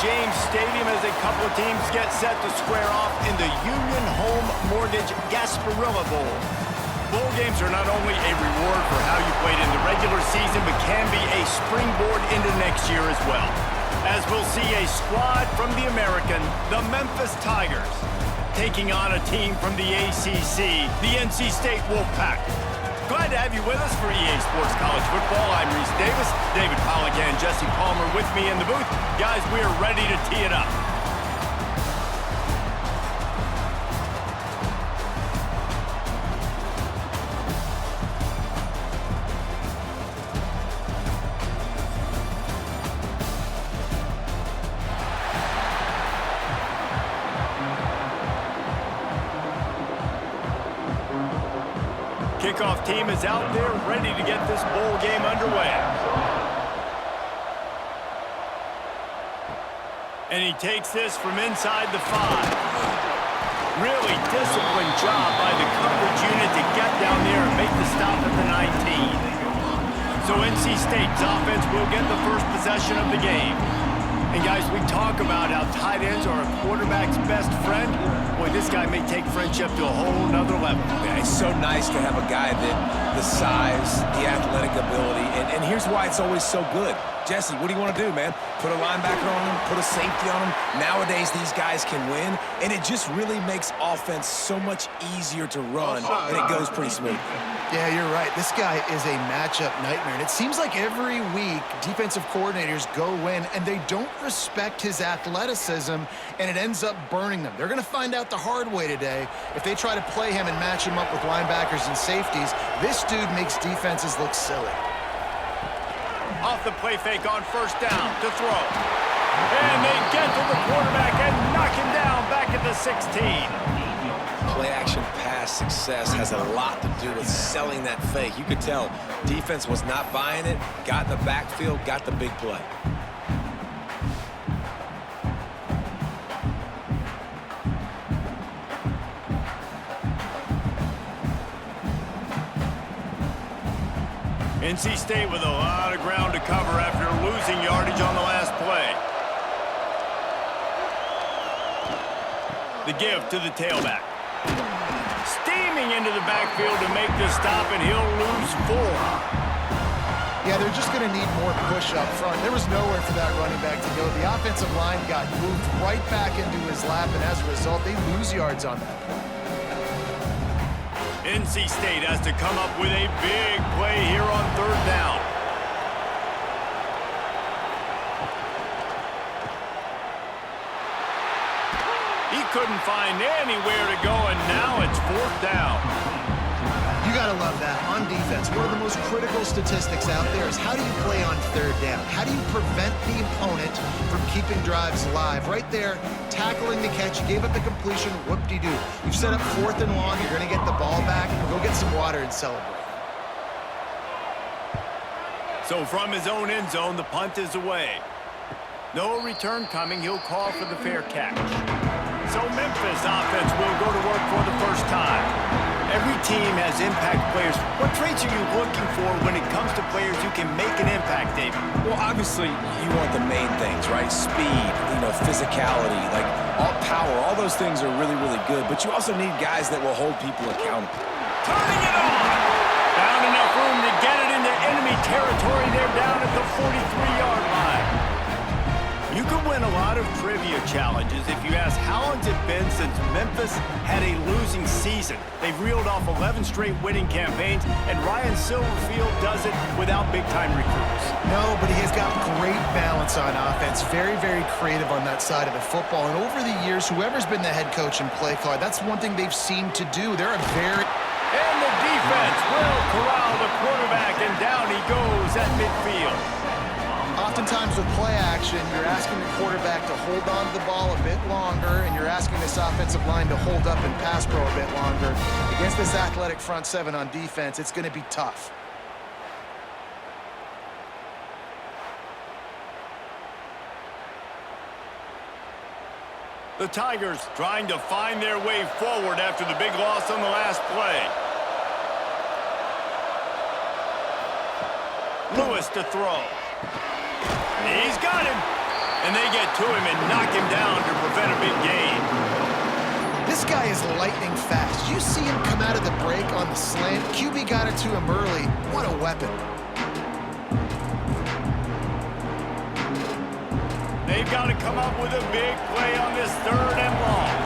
James Stadium as a couple of teams get set to square off in the Union Home Mortgage Gasparilla Bowl. Bowl games are not only a reward for how you played in the regular season, but can be a springboard into next year as well. As we'll see a squad from the American, the Memphis Tigers, taking on a team from the ACC, the NC State Wolfpack. Glad to have you with us for EA Sports College Football. I'm Reese Davis, David Pollock and Jesse Palmer with me in the booth. Guys, we are ready to tee it up. Kickoff team is out there ready to get this bowl game underway. And he takes this from inside the 5. Really disciplined job by the coverage unit to get down there and make the stop at the 19. So NC State's offense will get the first possession of the game. And guys, we talk about how tight ends are a quarterback's best friend. Boy, this guy may take friendship to a whole nother level. Yeah, it's so nice to have a guy that the size, the athletic ability, and here's why it's always so good. Jesse, what do you want to do, man? Put a linebacker on him, put a safety on him. Nowadays, these guys can win, and it just really makes offense so much easier to run, and it goes pretty smooth. Yeah, you're right. This guy is a matchup nightmare, and it seems like every week defensive coordinators go in, and they don't respect his athleticism, and it ends up burning them. They're going to find out the hard way today. If they try to play him and match him up with linebackers and safeties, this dude makes defenses look silly. Off the play fake on first down to throw. And they get to the quarterback and knock him down back at the 16. Play-action pass success has a lot to do with selling that fake. You could tell defense was not buying it, got in the backfield, got the big play. NC State with a lot of ground to cover after losing yardage on the last play. The give to the tailback. Steaming into the backfield to make the stop, and he'll lose 4. Yeah, they're just going to need more push up front. There was nowhere for that running back to go. The offensive line got moved right back into his lap, and as a result, they lose yards on that play. NC State has to come up with a big play here on 3rd down. He couldn't find anywhere to go, and now it's 4th down. You got to love that. On defense, one of the most critical statistics out there is how do you play on 3rd down? How do you prevent the opponent from keeping drives alive? Right there, tackling the catch, you gave up the completion, whoop-de-doo. You've set up 4th and long, you're going to get the ball back, go get some water and celebrate. So from his own end zone, the punt is away. No return coming, he'll call for the fair catch. So Memphis offense will go to work for the first time. Every team has impact players. What traits are you looking for when it comes to players who can make an impact, David? Well, obviously, you want the main things, right? Speed, physicality, like all power. All those things are really, really good. But you also need guys that will hold people accountable. Turning it on! Found enough room to get it into enemy territory. They're down at the 43-yard line. You could win a lot of trivia challenges if you ask how long's it been since Memphis had a losing season. They've reeled off 11 straight winning campaigns, and Ryan Silverfield does it without big-time recruits. No, but he has got great balance on offense. Very, very creative on that side of the football. And over the years, whoever's been the head coach and play caller, that's one thing they've seemed to do. They're a very... And the defense will corral the quarterback, and down he goes at midfield. Oftentimes with play action, you're asking the quarterback to hold on to the ball a bit longer, and you're asking this offensive line to hold up and pass pro a bit longer. Against this athletic front 7 on defense, it's going to be tough. The Tigers trying to find their way forward after the big loss on the last play. Lewis to throw. He's got him. And they get to him and knock him down to prevent a big gain. This guy is lightning fast. You see him come out of the break on the slant. QB got it to him early. What a weapon. They've got to come up with a big play on this 3rd and long.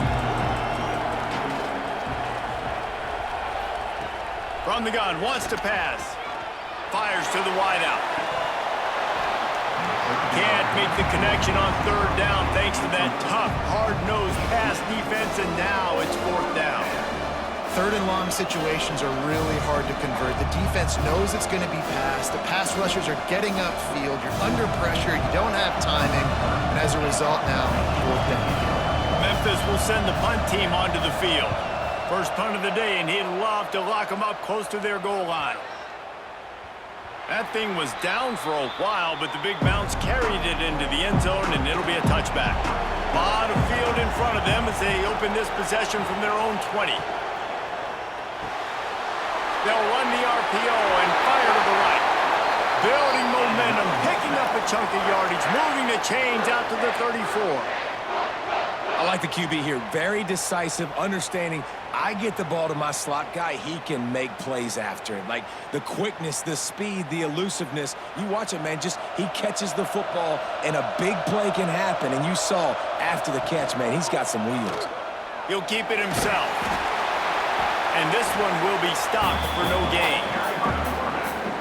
From the gun, wants to pass. Fires to the wideout. Can't make the connection on 3rd down thanks to that tough, hard-nosed pass defense, and now it's 4th down. 3rd and long situations are really hard to convert. The defense knows it's going to be passed. The pass rushers are getting upfield. You're under pressure. You don't have timing. And as a result now, 4th down. Memphis will send the punt team onto the field. First punt of the day, and he'd love to lock them up close to their goal line. That thing was down for a while, but the big bounce carried it into the end zone, and it'll be a touchback. A lot of field in front of them as they open this possession from their own 20. They'll run the RPO and fire to the right. Building momentum, picking up a chunk of yardage, moving the chains out to the 34. I like the QB here. Very decisive, understanding I get the ball to my slot guy, he can make plays after it. Like the quickness, the speed, the elusiveness. You watch it, man, just he catches the football and a big play can happen. And you saw after the catch, man, he's got some wheels. He'll keep it himself. And this one will be stopped for no gain.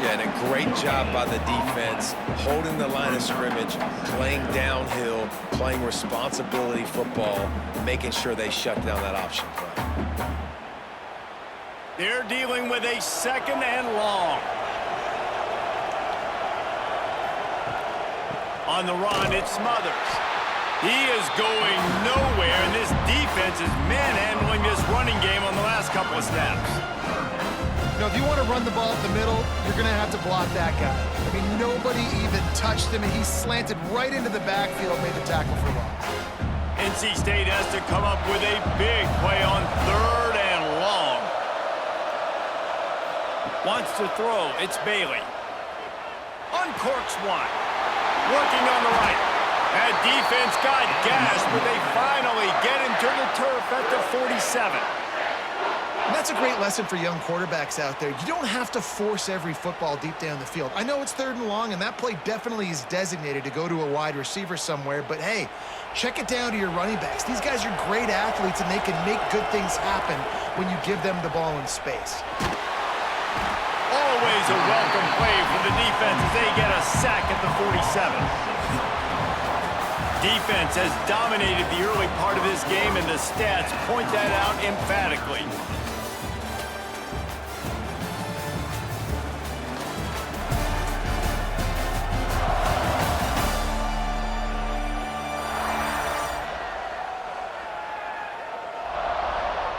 Yeah, and a great job by the defense, holding the line of scrimmage, playing downhill, playing responsibility football, making sure they shut down that option play. They're dealing with a 2nd and long. On the run, it's Smothers. He is going nowhere, and this defense is manhandling this running game on the last couple of snaps. You know, if you want to run the ball up the middle, you're going to have to block that guy. I mean, nobody even touched him, and he slanted right into the backfield, made the tackle for loss. NC State has to come up with a big play on 3rd and long. Wants to throw. It's Bailey. Uncorks one. Working on the right. That defense got gashed, but they finally get him to the turf at the 47. And that's a great lesson for young quarterbacks out there. You don't have to force every football deep down the field. I know it's 3rd and long, and that play definitely is designated to go to a wide receiver somewhere, but hey, check it down to your running backs. These guys are great athletes, and they can make good things happen when you give them the ball in space. Always a welcome play for the defense as they get a sack at the 47. Defense has dominated the early part of this game, and the stats point that out emphatically.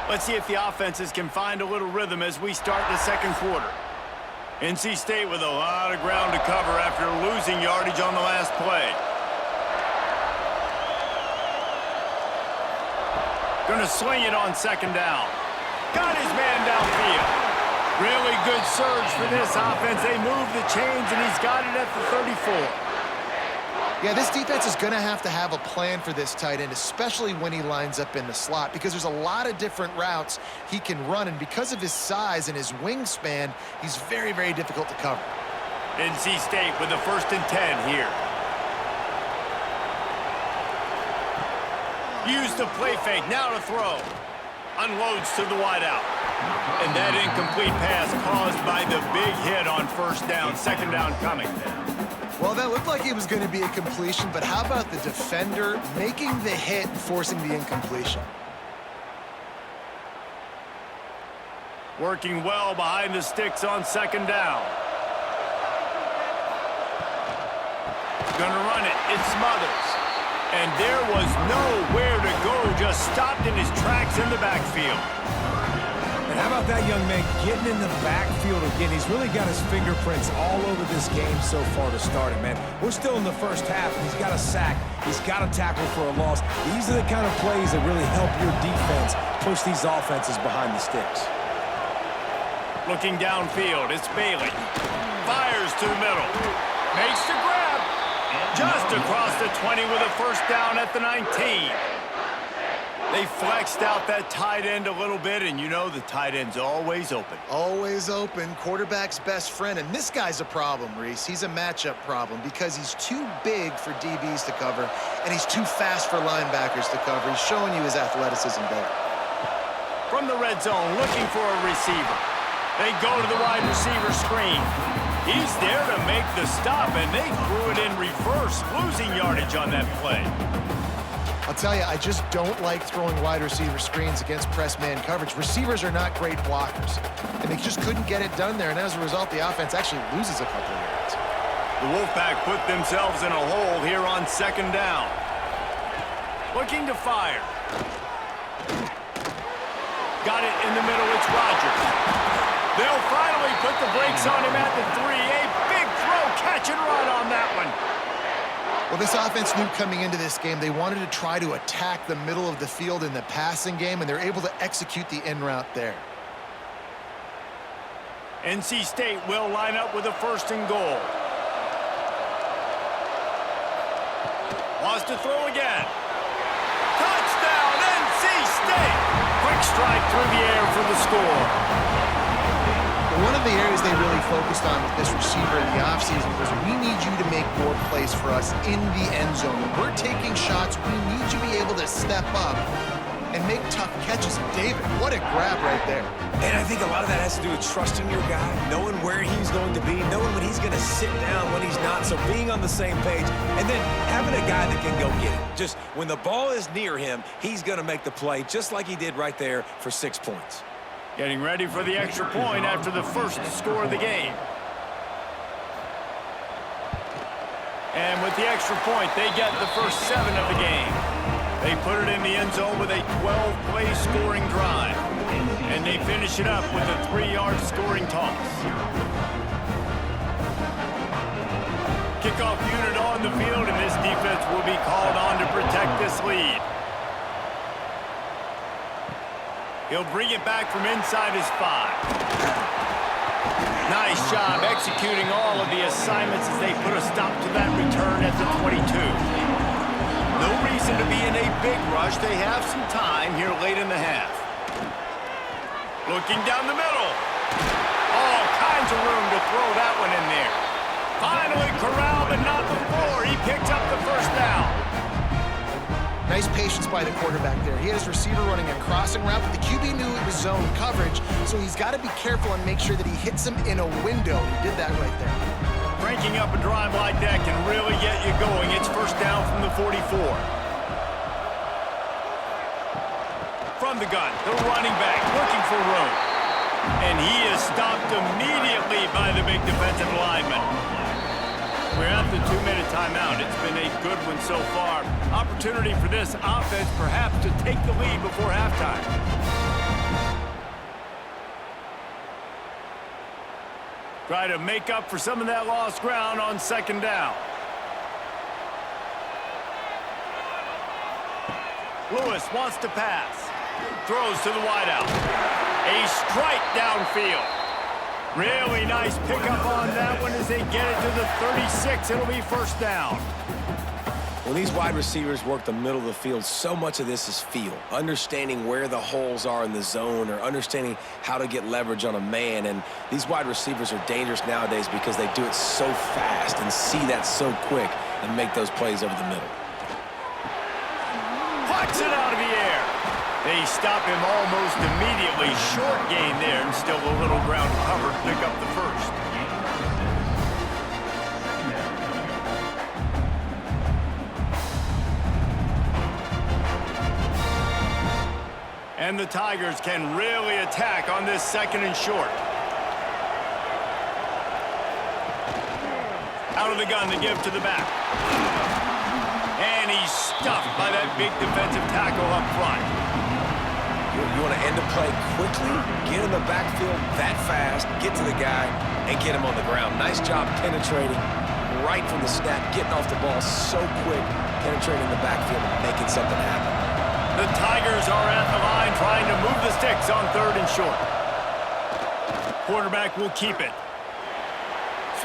Let's see if the offenses can find a little rhythm as we start the 2nd quarter. NC State with a lot of ground to cover after losing yardage on the last play. Gonna sling it on 2nd down. Got his man downfield. Really good surge for this offense. They move the chains, and he's got it at the 34. Yeah, this defense is going to have a plan for this tight end, especially when he lines up in the slot, because there's a lot of different routes he can run, and because of his size and his wingspan, he's very, very difficult to cover. NC State with the 1st and 10 here. Use the play fake, now to throw. Unloads to the wideout. And that incomplete pass caused by the big hit on 1st down, 2nd down coming. Well, that looked like it was going to be a completion, but how about the defender making the hit and forcing the incompletion? Working well behind the sticks on 2nd down. Gonna run it. It's Smothers. And there was nowhere to go, just stopped in his tracks in the backfield. And how about that young man getting in the backfield again? He's really got his fingerprints all over this game so far to start it, man. We're still in the 1st half, and he's got a sack. He's got a tackle for a loss. These are the kind of plays that really help your defense push these offenses behind the sticks. Looking downfield, it's Bailey. Fires to the middle. Makes the grab. Just across the 20 with a first down at the 19. They flexed out that tight end a little bit, and you know the tight end's always open. Always open, quarterback's best friend. And this guy's a problem, Reese. He's a matchup problem because he's too big for DBs to cover, and he's too fast for linebackers to cover. He's showing you his athleticism there. From the red zone, looking for a receiver. They go to the wide receiver screen. He's there to make the stop, and they threw it in reverse, losing yardage on that play. I'll tell you, I just don't like throwing wide receiver screens against press man coverage. Receivers are not great blockers, and they just couldn't get it done there, and as a result, the offense actually loses a couple of yards. The Wolfpack put themselves in a hole here on second down. Looking to fire. Got it in the middle, it's Rodgers. They'll finally put the brakes on him at the 3. A big throw, catch and run on that one. Well, this offense knew coming into this game they wanted to try to attack the middle of the field in the passing game, and they're able to execute the in route there. NC State will line up with a first and goal. Wants to throw again. Touchdown, NC State! Quick strike through the air for the score. One of the areas they really focused on with this receiver in the offseason was we need you to make more plays for us in the end zone. When we're taking shots, we need you to be able to step up and make tough catches. David, what a grab right there. And I think a lot of that has to do with trusting your guy, knowing where he's going to be, knowing when he's going to sit down, when he's not, so being on the same page, and then having a guy that can go get it. Just when the ball is near him, he's going to make the play just like he did right there for 6 points. Getting ready for the extra point after the first score of the game. And with the extra point, they get the first 7 of the game. They put it in the end zone with a 12-play scoring drive. And they finish it up with a 3-yard scoring toss. Kickoff unit on the field, and this defense will be called on to protect this lead. He'll bring it back from inside his 5. Nice job executing all of the assignments as they put a stop to that return at the 22. No reason to be in a big rush. They have some time here late in the half. Looking down the middle. All kinds of room to throw that one in there. Finally corralled, but not before. He picked up the first down. Nice patience by the quarterback there. He had his receiver running a crossing route, but the QB knew it was zone coverage, so he's got to be careful and make sure that he hits him in a window. He did that right there. Cranking up a drive like that can really get you going. It's first down from the 44. From the gun, the running back looking for room. And he is stopped immediately by the big defensive lineman. We're at the 2-minute timeout. It's been a good one so far. Opportunity for this offense perhaps to take the lead before halftime. Try to make up for some of that lost ground on second down. Lewis wants to pass. Throws to the wideout. A strike downfield. Really nice pickup on that one as they get it to the 36. It'll be first down. When these wide receivers work the middle of the field, so much of this is feel. Understanding where the holes are in the zone or understanding how to get leverage on a man. And these wide receivers are dangerous nowadays because they do it so fast and see that so quick and make those plays over the middle. Plucks it out of the air. They stop him almost immediately. Short gain there and still a little ground to cover to pick up the first. And the Tigers can really attack on this second and short. Out of the gun to give to the back. And he's stuffed by that big defensive tackle up front. You want to end the play quickly, get in the backfield that fast, get to the guy, and get him on the ground. Nice job penetrating right from the snap, getting off the ball so quick, penetrating the backfield and making something happen. The Tigers are at the line trying to move the sticks on third and short. Quarterback will keep it.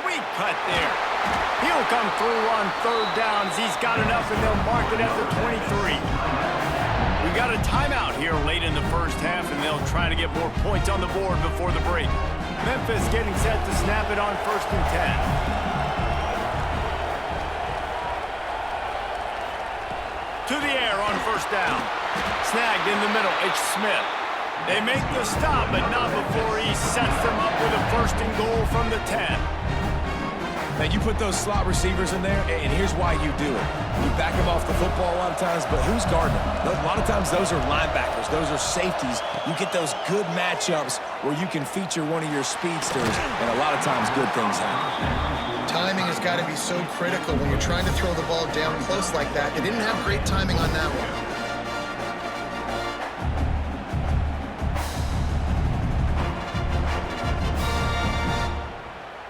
Sweet cut there. He'll come through on third downs. He's got enough, and they'll mark it at the 23. We got a timeout here late in the first half, and they'll try to get more points on the board before the break. Memphis getting set to snap it on 1st and 10. To the air on 1st down. Snagged in the middle. It's Smith. They make the stop, but not before he sets them up with a 1st and goal from the 10. Now, you put those slot receivers in there, and here's why you do it. You back them off the football a lot of times, but who's guarding them? A lot of times those are linebackers. Those are safeties. You get those good matchups where you can feature one of your speedsters, and a lot of times good things happen. Timing has got to be so critical when you're trying to throw the ball down close like that. They didn't have great timing on that one.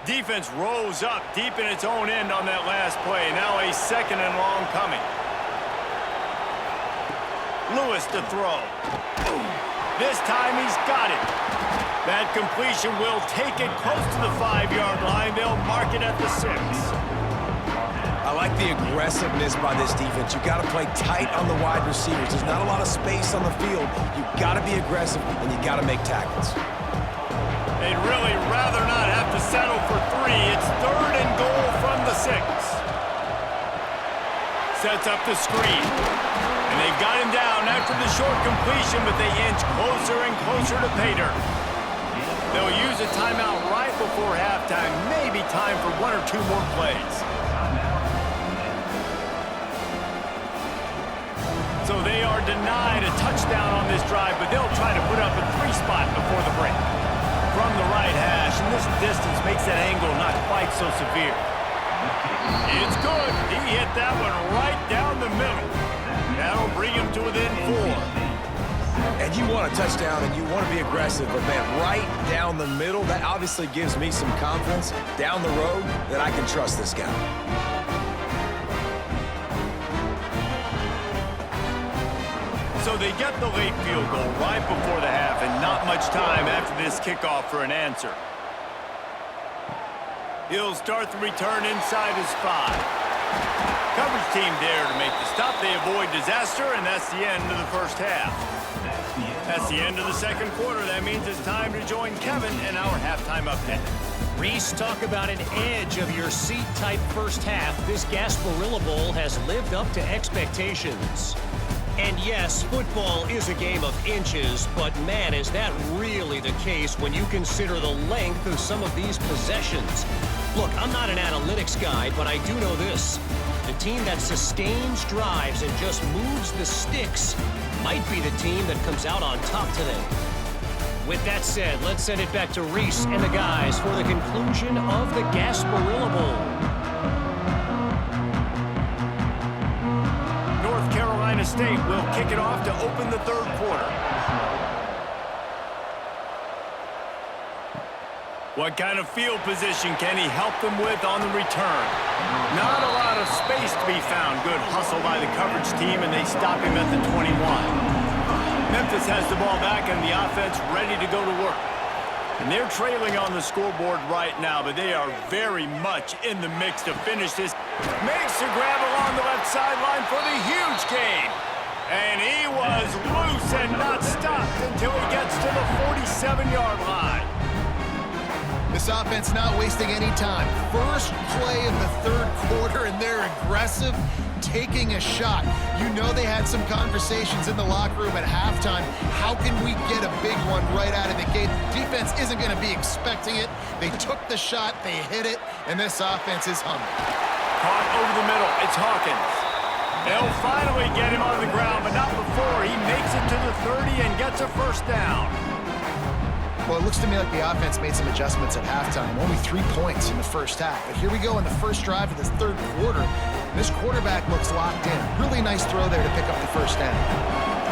Defense rose up deep in its own end on that last play. Now a 2nd and long coming. Lewis to throw. This time he's got it. That completion will take it close to the 5-yard line. They'll mark it at the 6. I like the aggressiveness by this defense. You got to play tight on the wide receivers. There's not a lot of space on the field. You got to be aggressive, and you got to make tackles. They'd really rather not have to settle for 3. It's 3rd and goal from the 6. Sets up the screen. And they've got him down after the short completion, but they inch closer and closer to pay dirt. They'll use a timeout right before halftime. Maybe time for 1 or 2 more plays. So they are denied a touchdown on this drive, but they'll try to put up a 3 spot before the break. From the right hash, and this distance makes that angle not quite so severe. It's good. He hit that one right down the middle. That'll bring him to within 4. And you want a touchdown, and you want to be aggressive, but, man, right down the middle, that obviously gives me some confidence down the road that I can trust this guy. So they get the late field goal right before the half, and not much time after this kickoff for an answer. He'll start the return inside his 5. Coverage team there to make the stop. They avoid disaster, and that's the end of the first half. That's the end of the second quarter. That means it's time to join Kevin in our halftime update. Reese, talk about an edge of your seat type first half. This Gasparilla Bowl has lived up to expectations. And yes, football is a game of inches, but man, is that really the case when you consider the length of some of these possessions. Look, I'm not an analytics guy, but I do know this. The team that sustains drives and just moves the sticks might be the team that comes out on top today. With that said, let's send it back to Reese and the guys for the conclusion of the Gasparilla Bowl. North Carolina State will kick it off to open the third quarter. What kind of field position can he help them with on the return? Not a lot of space to be found. Good hustle by the coverage team, and they stop him at the 21. Memphis has the ball back and the offense ready to go to work. And they're trailing on the scoreboard right now, but they are very much in the mix to finish this. Makes the grab along the left sideline for the huge gain. And he was loose and not stopped until he gets to the 47-yard line. This offense not wasting any time. First play of the third quarter, and they're aggressive, taking a shot. You know they had some conversations in the locker room at halftime. How can we get a big one right out of the gate? The defense isn't going to be expecting it. They took the shot, they hit it, and this offense is humming. Caught over the middle. It's Hawkins. They'll finally get him on the ground, but not before he makes it to the 30 and gets a first down. Well, it looks to me like the offense made some adjustments at halftime. Only 3 points in the first half. But here we go in the first drive of this third quarter. This quarterback looks locked in. Really nice throw there to pick up the first down.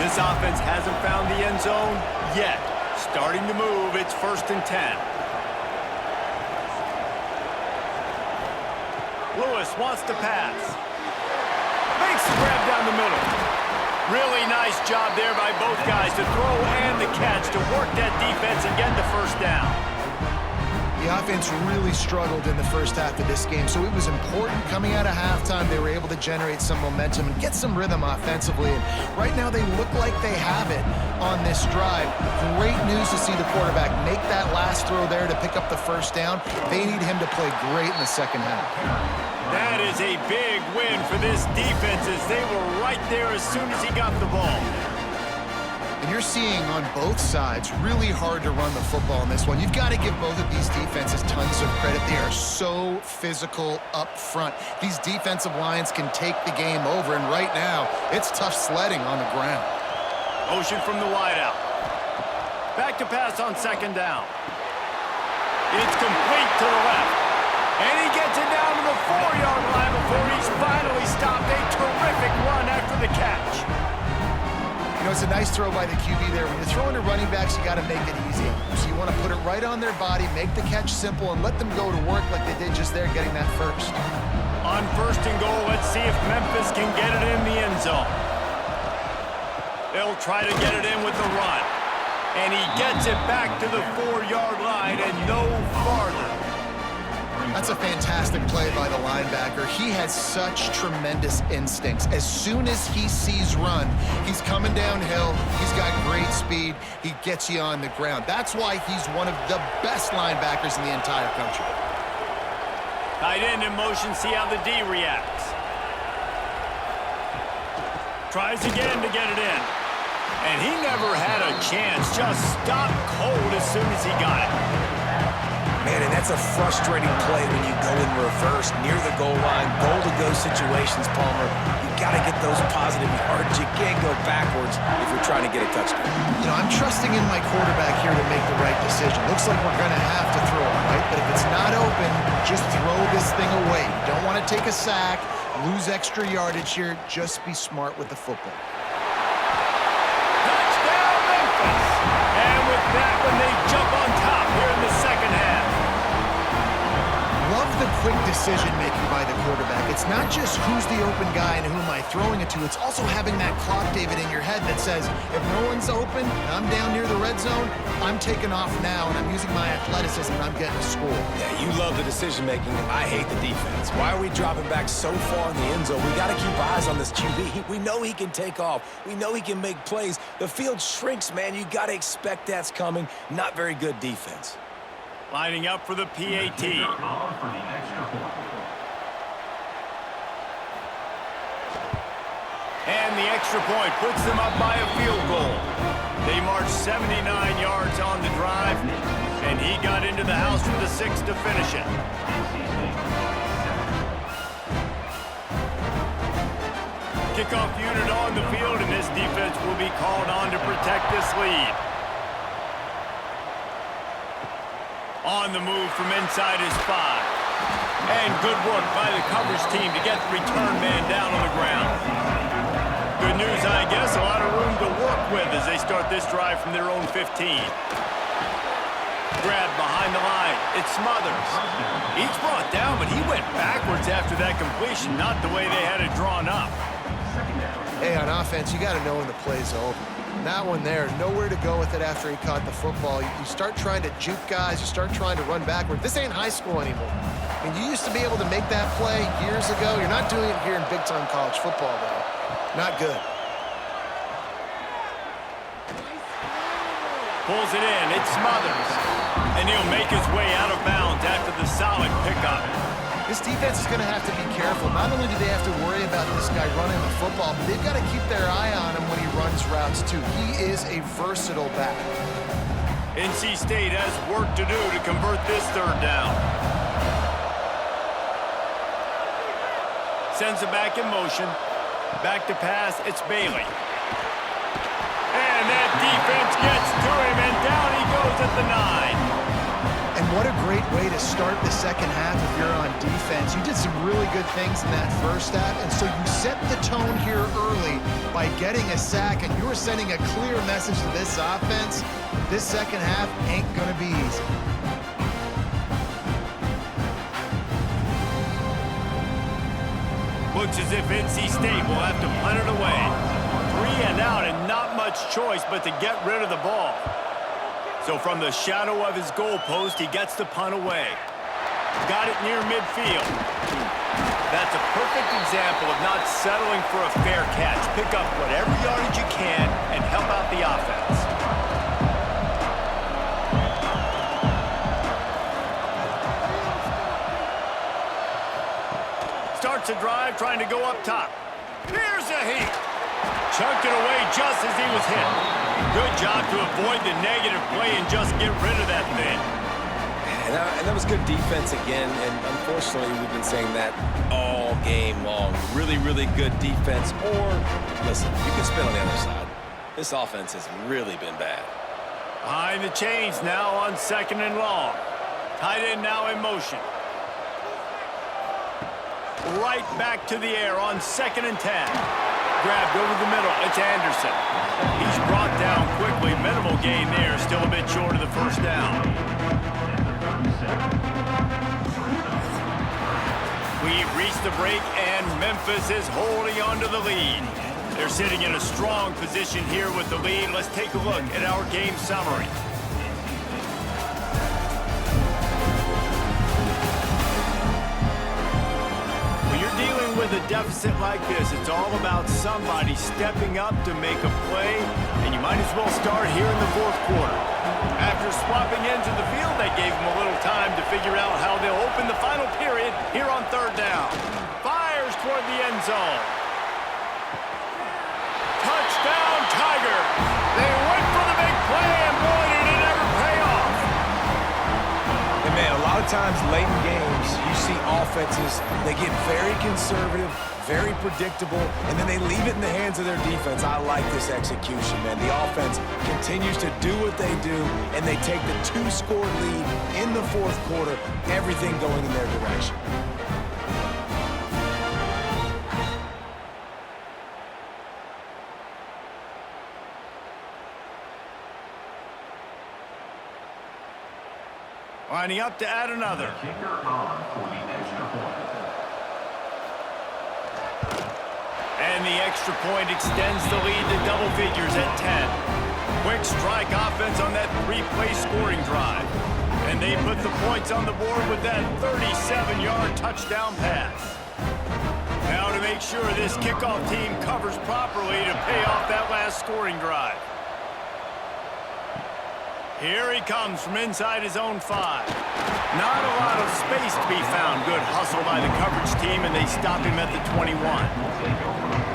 This offense hasn't found the end zone yet. Starting to move. It's 1st and 10. Lewis wants to pass. Makes the grab down the middle. Really nice job there by both guys to throw and the catch to work that defense and get the first down. The offense really struggled in the first half of this game, so it was important coming out of halftime. They were able to generate some momentum and get some rhythm offensively. And right now they look like they have it on this drive. Great news to see the quarterback make that last throw there to pick up the first down. They need him to play great in the second half. That is a big win for this defense as they were right there as soon as he got the ball. And you're seeing on both sides really hard to run the football in this one. You've got to give both of these defenses tons of credit. They are so physical up front. These defensive lines can take the game over, and right now it's tough sledding on the ground. Motion from the wideout. Back to pass on second down. It's complete to the left. And he gets it down to the 4-yard line before he's finally stopped. A terrific run after the catch. You know, it's a nice throw by the QB there. When you're throwing to running backs, you got to make it easy. So you want to put it right on their body, make the catch simple, and let them go to work like they did just there getting that first. On first and goal, let's see if Memphis can get it in the end zone. They'll try to get it in with the run. And he gets it back to the 4-yard line and no farther. That's a fantastic play by the linebacker. He has such tremendous instincts. As soon as he sees run, he's coming downhill. He's got great speed. He gets you on the ground. That's why he's one of the best linebackers in the entire country. Tight end in motion, see how the D reacts. Tries again to get it in. And he never had a chance. Just stopped cold as soon as he got it. Man, and that's a frustrating play when you go in reverse near the goal line, goal-to-go situations, Palmer. You got to get those positive yards. You can't go backwards if you're trying to get a touchdown. You know, I'm trusting in my quarterback here to make the right decision. Looks like we're going to have to throw it, right? But if it's not open, just throw this thing away. You don't want to take a sack, lose extra yardage here. Just be smart with the football. Touchdown, Memphis! And with that one, they jump on top here in the second half. Love the quick decision-making by the quarterback. It's not just who's the open guy and who am I throwing it to. It's also having that clock, David, in your head that says, if no one's open and I'm down near the red zone, I'm taking off now, and I'm using my athleticism, and I'm getting a score. Yeah, you love the decision-making. I hate the defense. Why are we dropping back so far in the end zone? We got to keep eyes on this QB. We know he can take off. We know he can make plays. The field shrinks, man. You got to expect that's coming. Not very good defense. Lining up for the PAT. And the extra point puts them up by a field goal. They marched 79 yards on the drive, and he got into the house for the 6 to finish it. Kickoff unit on the field, and this defense will be called on to protect this lead. On the move from inside his 5. And good work by the coverage team to get the return man down on the ground. Good news, I guess, a lot of room to work with as they start this drive from their own 15. Grab behind the line. It's Smothers. He's brought down, but he went backwards after that completion, not the way they had it drawn up. Hey, on offense, you got to know when the play's over. That one there, nowhere to go with it after he caught the football. You start trying to juke guys. You start trying to run backward. This ain't high school anymore. I mean, you used to be able to make that play years ago. You're not doing it here in big-time college football, though. Not good. Pulls it in. It's Smothers. And he'll make his way out of bounds after the solid pickup. This defense is going to have to be careful. Not only do they have to worry about this guy running the football, but they've got to keep their eye on him when he runs routes, too. He is a versatile back. NC State has work to do to convert this third down. Sends it back in motion. Back to pass, it's Bailey. And that defense gets to him, and down he goes at the 9. And what a great way to start the second half if you're on defense. You did some really good things in that first half, and so you set the tone here early by getting a sack, and you were sending a clear message to this offense. This second half ain't going to be easy. Looks as if NC State will have to punt it away. 3 and out and not much choice but to get rid of the ball. So from the shadow of his goalpost, he gets the punt away. Got it near midfield. That's a perfect example of not settling for a fair catch. Pick up whatever yardage you can and help out the offense. Starts a drive trying to go up top. Here's a heat. Chucked it away just as he was hit. Good job to avoid the negative play and just get rid of that thing. And that was good defense again, and unfortunately we've been saying that all game long. Really, really good defense. Or, listen, you can spin on the other side. This offense has really been bad. Behind the chains now on 2nd and long. Tight end now in motion. Right back to the air on 2nd and 10. Grabbed over the middle. It's Anderson. He's brought down quickly. Minimal gain there. Still a bit short of the first down. We've reached the break, and Memphis is holding on to the lead. They're sitting in a strong position here with the lead. Let's take a look at our game summary. With a deficit like this, it's all about somebody stepping up to make a play, and you might as well start here in the 4th quarter. After swapping ends of the field, they gave them a little time to figure out how they'll open the final period here on 3rd down. Fires toward the end zone. Touchdown, Tiger! They went for the big play, and boy, did it ever pay off! And man, a lot of times late in games, you see offenses, they get very conservative, very predictable, and then they leave it in the hands of their defense. I like this execution, man. The offense continues to do what they do, and they take the 2-score lead in the 4th quarter, everything going in their direction. Lining up to add another. And the extra point extends the lead to double figures at 10. Quick strike offense on that 3-play scoring drive. And they put the points on the board with that 37-yard touchdown pass. Now to make sure this kickoff team covers properly to pay off that last scoring drive. Here he comes from inside his own 5. Not a lot of space to be found. Good hustle by the coverage team, and they stop him at the 21.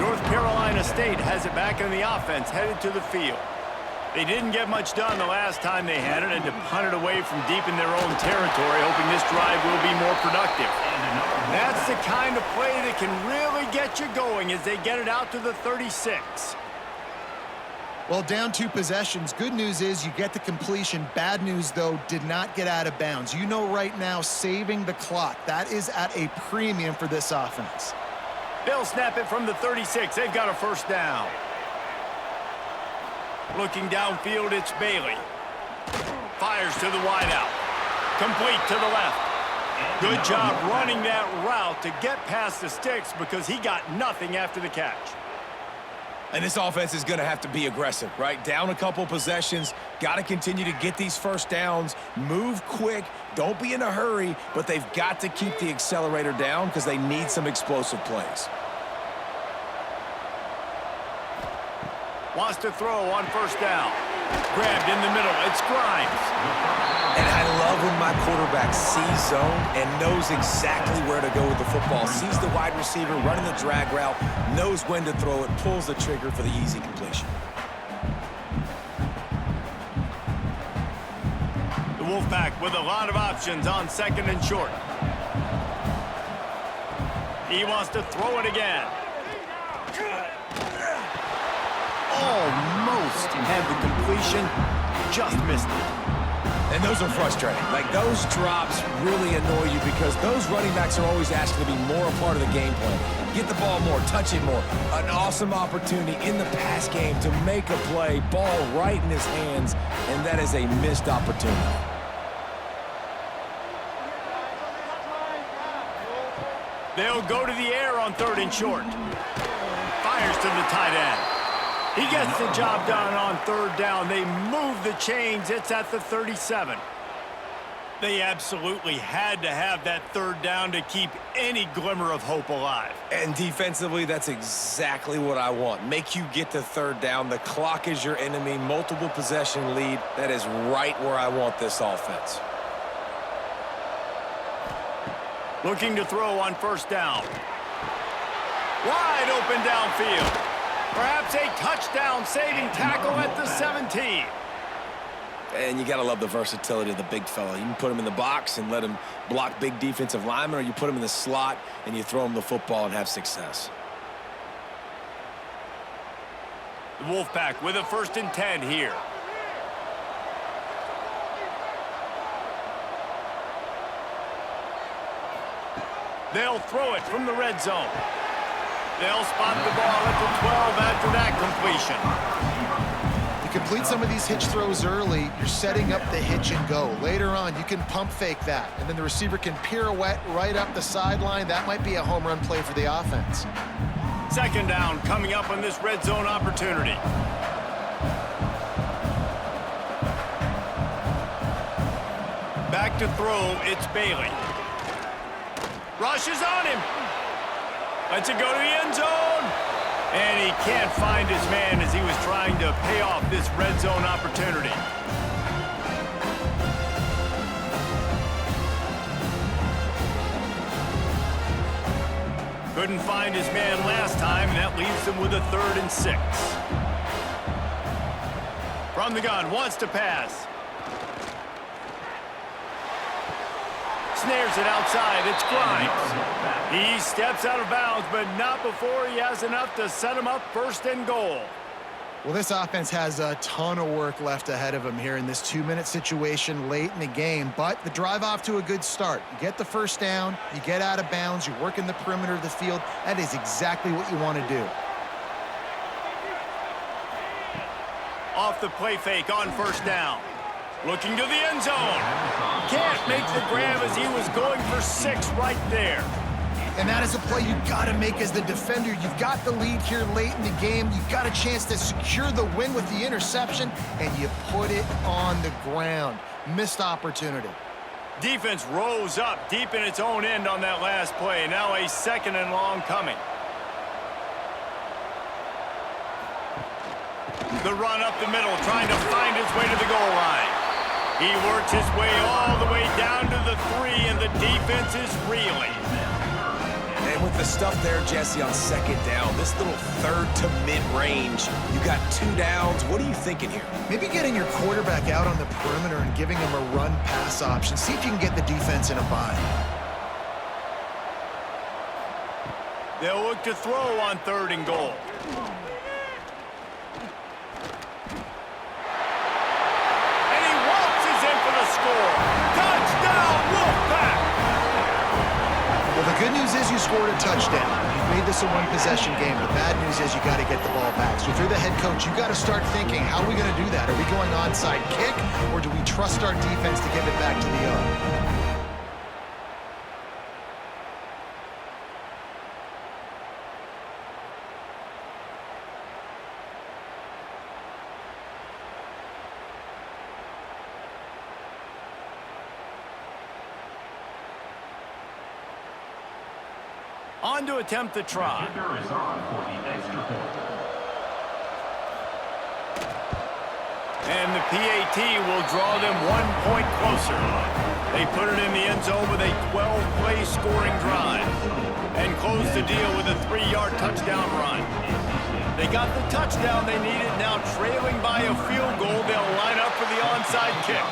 North Carolina State has it back in the offense, headed to the field. They didn't get much done the last time they had it, and to punt it away from deep in their own territory, hoping this drive will be more productive. That's the kind of play that can really get you going as they get it out to the 36. Well, down 2 possessions. Good news is you get the completion. Bad news, though, did not get out of bounds. You know right now, saving the clock. That is at a premium for this offense. They'll snap it from the 36. They've got a first down. Looking downfield, it's Bailey. Fires to the wideout. Complete to the left. Good job running that route to get past the sticks because he got nothing after the catch. And this offense is going to have to be aggressive, right? Down a couple possessions, got to continue to get these first downs, move quick, don't be in a hurry, but they've got to keep the accelerator down because they need some explosive plays. Wants to throw on first down. Grabbed in the middle, it's Grimes. And I love when my quarterback sees zone and knows exactly where to go with the football. Sees the wide receiver running the drag route, knows when to throw it, pulls the trigger for the easy completion. The Wolfpack with a lot of options on 2nd and short. He wants to throw it again. Almost had the completion, just missed it. And those are frustrating. Like, those drops really annoy you because those running backs are always asked to be more a part of the game plan. Get the ball more, touch it more. An awesome opportunity in the pass game to make a play, ball right in his hands, and that is a missed opportunity. They'll go to the air on 3rd and short. Fires to the tight end. He gets the job done on third down. They move the chains. It's at the 37. They absolutely had to have that third down to keep any glimmer of hope alive. And defensively, that's exactly what I want. Make you get to third down. The clock is your enemy. Multiple possession lead. That is right where I want this offense. Looking to throw on first down. Wide open downfield. Perhaps a touchdown-saving tackle at the 17. And you got to love the versatility of the big fella. You can put him in the box and let him block big defensive linemen, or you put him in the slot and you throw him the football and have success. The Wolfpack with a 1st and 10 here. They'll throw it from the red zone. They'll spot the ball at the 12 after that completion. You complete some of these hitch throws early, you're setting up the hitch and go. Later on, you can pump fake that, and then the receiver can pirouette right up the sideline. That might be a home run play for the offense. 2nd down coming up on this red zone opportunity. Back to throw, it's Bailey. Rushes on him. Lets it go to the end zone. And he can't find his man as he was trying to pay off this red zone opportunity. Couldn't find his man last time, and that leaves him with a 3rd and 6. From the gun, wants to pass. Snares it outside. It's Grimes. He steps out of bounds, but not before he has enough to set him up 1st and goal. Well, this offense has a ton of work left ahead of them here in this 2-minute situation late in the game, but the drive off to a good start. You get the 1st down, you get out of bounds, you work in the perimeter of the field. That is exactly what you want to do. Off the play fake on 1st down. Looking to the end zone. Can't make the grab as he was going for 6 right there. And that is a play you've got to make as the defender. You've got the lead here late in the game. You've got a chance to secure the win with the interception, and you put it on the ground. Missed opportunity. Defense rose up deep in its own end on that last play. Now a 2nd and long coming. The run up the middle, trying to find his way to the goal line. He works his way all the way down to the 3, and the defense is reeling. And with the stuff there, Jesse, on 2nd down, this little 3rd to mid-range, you got 2 downs. What are you thinking here? Maybe getting your quarterback out on the perimeter and giving him a run-pass option. See if you can get the defense in a bind. They'll look to throw on 3rd and goal. Touchdown, Wolfpack! Well, the good news is you scored a touchdown. You've made this a one-possession game. The bad news is you got to get the ball back. So if you're the head coach, you got to start thinking, how are we going to do that? Are we going onside kick, or do we trust our defense to give it back to the O? On to attempt the try. And the PAT will draw them 1 point closer. They put it in the end zone with a 12-play scoring drive and close the deal with a 3-yard touchdown run. They got the touchdown they needed. Now trailing by a field goal, they'll line up for the onside kick.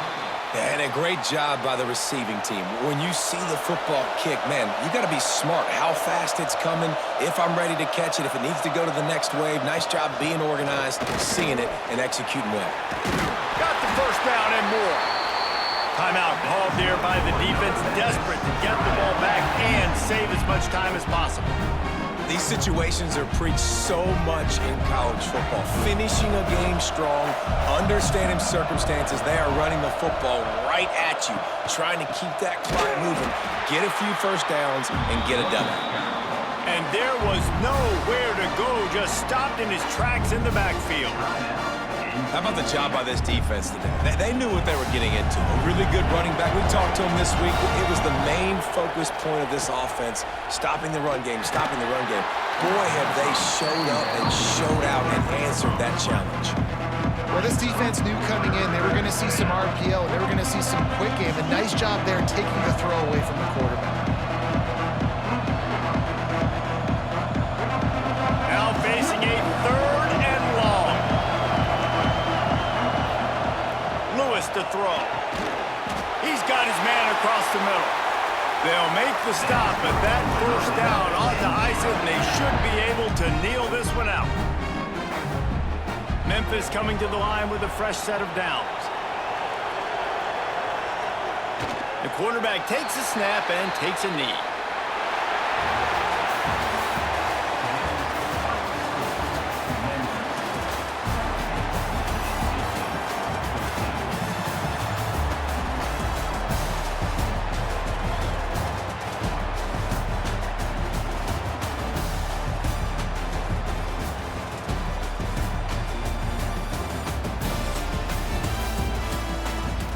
And a great job by the receiving team. When you see the football kick, man, you got to be smart how fast it's coming, if I'm ready to catch it, if it needs to go to the next wave. Nice job being organized, seeing it, and executing well. Got the 1st down and more. Timeout called there by the defense, desperate to get the ball back and save as much time as possible. These situations are preached so much in college football. Finishing a game strong, understanding circumstances. They are running the football right at you, trying to keep that clock moving, get a few 1st downs, and get it done. And there was nowhere to go, just stopped in his tracks in the backfield. How about the job by this defense today? They knew what they were getting into. A really good running back. We talked to him this week. It was the main focus point of this offense, stopping the run game, stopping the run game. Boy, have they showed up and showed out and answered that challenge. Well, this defense knew coming in they were going to see some RPO. They were going to see some quick game. A nice job there taking the throw away from the quarterback. Now facing a 3rd and long. Lewis to throw. He's got his man across the middle. They'll make the stop, but that first down ought to ice it, and they should be able to kneel this one out. Memphis coming to the line with a fresh set of downs. The quarterback takes a snap and takes a knee.